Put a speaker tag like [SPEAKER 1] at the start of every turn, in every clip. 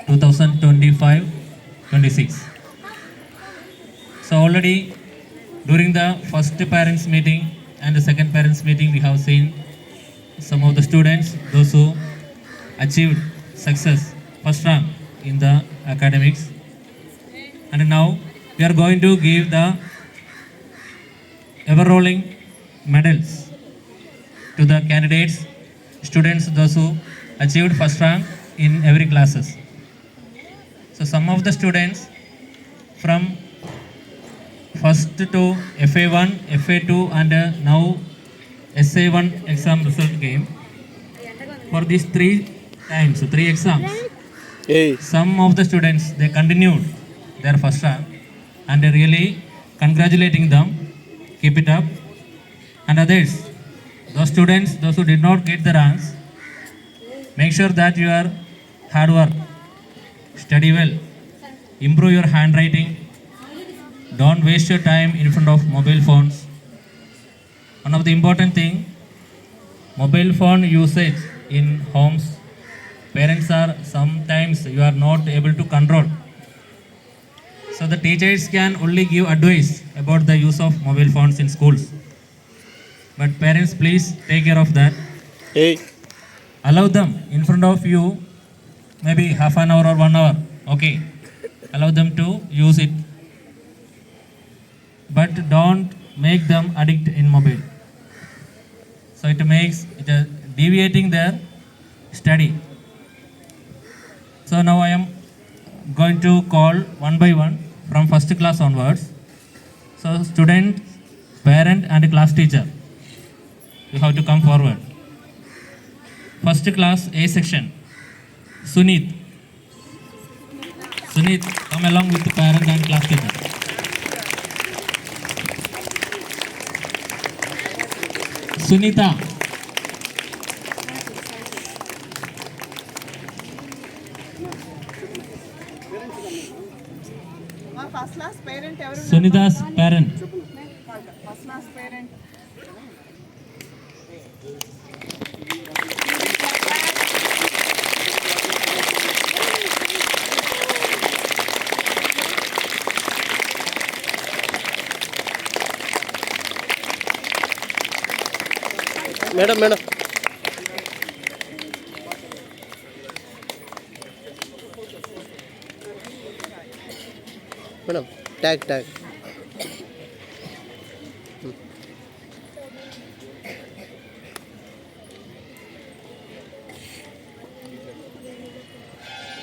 [SPEAKER 1] 2025-26. So already during the first parents meeting and the second parents meeting, we have seen some of the students, those who achieved success, first rank in the academics. And now we are going to give the ever rolling medals to the candidates, students, those who achieved first rank in every classes. So some of the students from first to FA1, FA2 and now SA1 exam result came. For these three exams, some of the students, they continued their first rank and really congratulating them. Keep it up. And others, those students, those who did not get the ranks, make sure that you are hard work, study well, improve your handwriting, don't waste your time in front of mobile phones. One of the important thing, mobile phone usage in homes, parents are sometimes you are not able to control. So the teachers can only give advice about the use of mobile phones in schools. But parents, please take care of that. Allow them in front of you, maybe half an hour or 1 hour. Okay. Allow them to use it. But don't make them addict in mobile. So it makes it deviating their study. So now I am going to call one by one from first class onwards. So student, parent and class teacher, you have to come forward. First class A section, Sunit, come along with the parent and class teacher. Sunita,
[SPEAKER 2] first class parent ఎవరు?
[SPEAKER 1] Sunita's parent.
[SPEAKER 2] First class parent.
[SPEAKER 3] Madam madam madam tag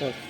[SPEAKER 3] okay.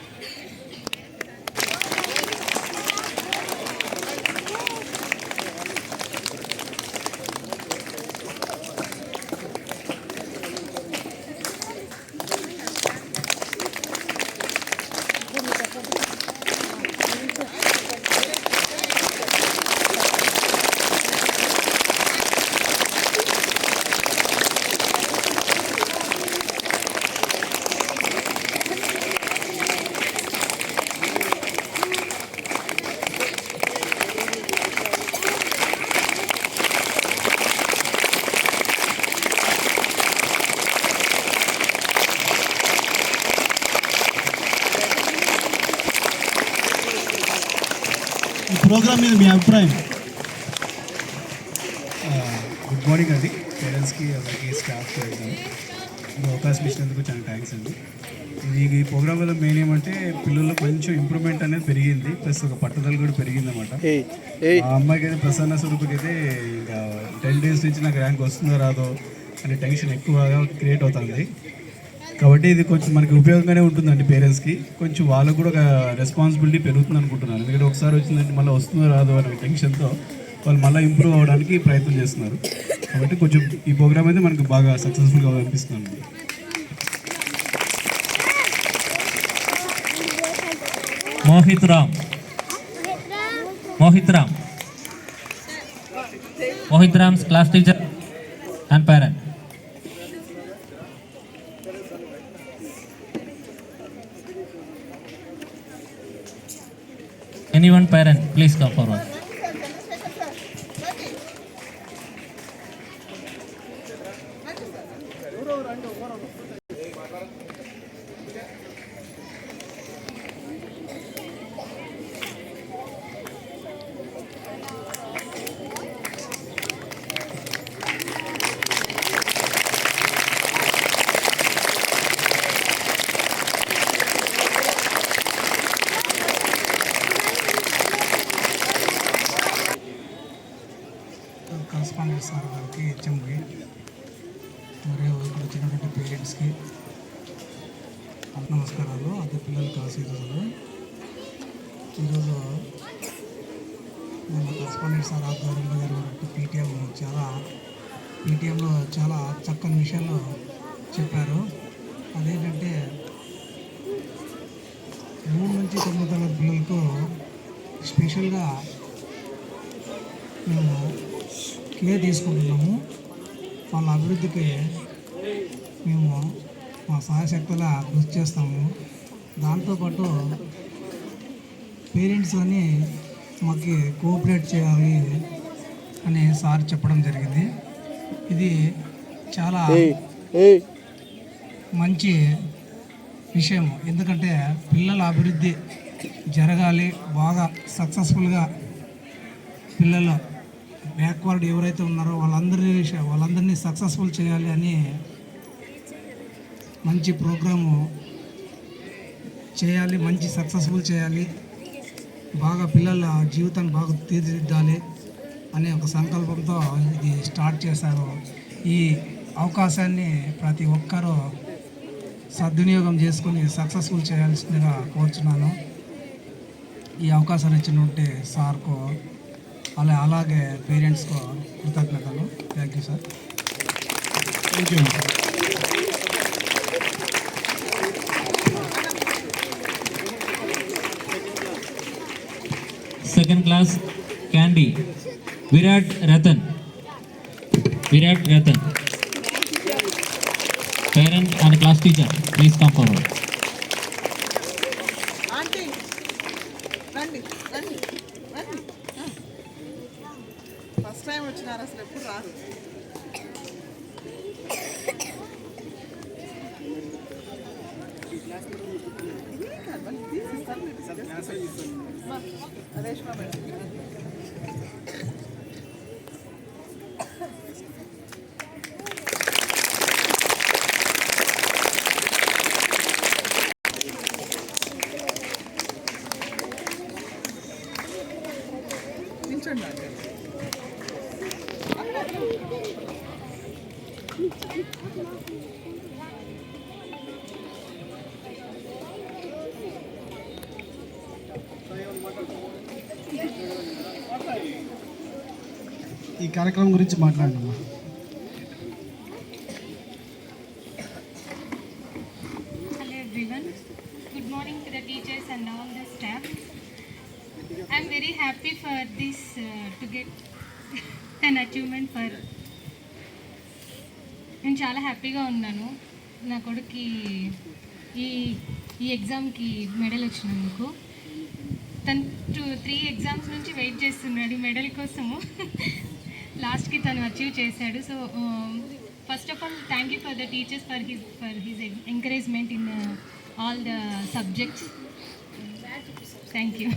[SPEAKER 4] Program మీద మీ అభిప్రాయం? Good morning అండి పేరెంట్స్కి, అందరికీ, స్టాఫ్కి అవకాశం ఇచ్చినందుకు చాలా థ్యాంక్స్ అండి. ఈ ప్రోగ్రామ్ వల్ల మెయిన్ ఏమంటే పిల్లల్లో కొంచెం ఇంప్రూవ్మెంట్ అనేది పెరిగింది, ప్లస్ ఒక పట్టుదల కూడా పెరిగింది అన్నమాట. ఆ అమ్మాయికి అయితే ప్రసన్న స్వరూపుకి అయితే ఇంకా 10 days నుంచి నాకు ర్యాంక్ వస్తుందో రాదో అనే టెన్షన్ ఎక్కువగా క్రియేట్ అవుతుంది. కాబట్టి ఇది కొంచెం మనకి ఉపయోగంగానే ఉంటుందండి. పేరెంట్స్కి కొంచెం వాళ్ళకు కూడా ఒక రెస్పాన్సిబిలిటీ పెరుగుతుంది అనుకుంటున్నాను. ఎందుకంటే ఒకసారి వచ్చిందంటే మళ్ళీ వస్తుందో రాదో అనే టెన్షన్తో వాళ్ళు మళ్ళీ ఇంప్రూవ్ అవ్వడానికి ప్రయత్నం చేస్తున్నారు. కాబట్టి కొంచెం ఈ ప్రోగ్రామ్ అయితే మనకు బాగా సక్సెస్ఫుల్గా అనిపిస్తుంది.
[SPEAKER 1] Mohit Ram's class teacher and parent. Anyone parent, please come forward.
[SPEAKER 5] నమస్కారాలు. అదే పిల్లలకి ఆశీర్వాదాలు. ఈరోజు మన కరస్పాండెంట్ సార్ ఆధ్వర్యంలో జరిగినట్టు పీటీఎంలో చాలా చక్కని విషయాలు చెప్పారు. అదేంటంటే 3 నుంచి 9 తరగతి పిల్లలకు స్పెషల్గా మేము కేర్ తీసుకుంటున్నాము. వాళ్ళ అభివృద్ధికి మేము మా సహాయశక్తులా కృషి చేస్తాము. దాంతోపాటు పేరెంట్స్ అని మాకు కోఆపరేట్ చేయాలి అని సార్ చెప్పడం జరిగింది. ఇది చాలా మంచి విషయం. ఎందుకంటే పిల్లల అభివృద్ధి జరగాలి, బాగా సక్సెస్ఫుల్గా పిల్లలు బ్యాక్వర్డ్ ఎవరైతే ఉన్నారో వాళ్ళందరినీ సక్సెస్ఫుల్ చేయాలి అని మంచి ప్రోగ్రాము చేయాలి, మంచి సక్సెస్ఫుల్ చేయాలి, బాగా పిల్లల జీవితాన్ని బాగా తీర్చిదిద్దాలి అనే ఒక సంకల్పంతో ఇది స్టార్ట్ చేశారు. ఈ అవకాశాన్ని ప్రతి ఒక్కరూ సద్వినియోగం చేసుకొని సక్సెస్ఫుల్ చేయాల్సిందిగా కోరుచున్నాను. ఈ అవకాశాన్ని ఇచ్చినట్టే సార్కు అలాగే పేరెంట్స్కు కృతజ్ఞతలు. Thank you sir.
[SPEAKER 4] Thank you.
[SPEAKER 1] Second class Candy Virat Ratan. Parent and class teacher, please come forward.
[SPEAKER 2] Aunty రండి. ఫస్ట్ టైం వచ్చినారు, అసలు ఎప్పుడు రారు. రేష్మా మేడం. నిల్చోండి మేడం.
[SPEAKER 4] ఈ కార్యక్రమం గురించి మాట్లాడమ్మా.
[SPEAKER 6] Hello everyone. Good morning to the teachers and all the staff. I'm very happy for this to get an achievement for. నేను చాలా హ్యాపీగా ఉన్నాను. నా కొడుకు ఈ ఎగ్జామ్కి మెడల్ వచ్చినందుకు. తను 3 ఎగ్జామ్స్ నుంచి వెయిట్ చేస్తున్నాడు ఈ మెడల్ కోసము. లాస్ట్కి తను అచీవ్ చేశాడు. So first of all thank you for the teachers for his encouragement in all the subjects. Thank you.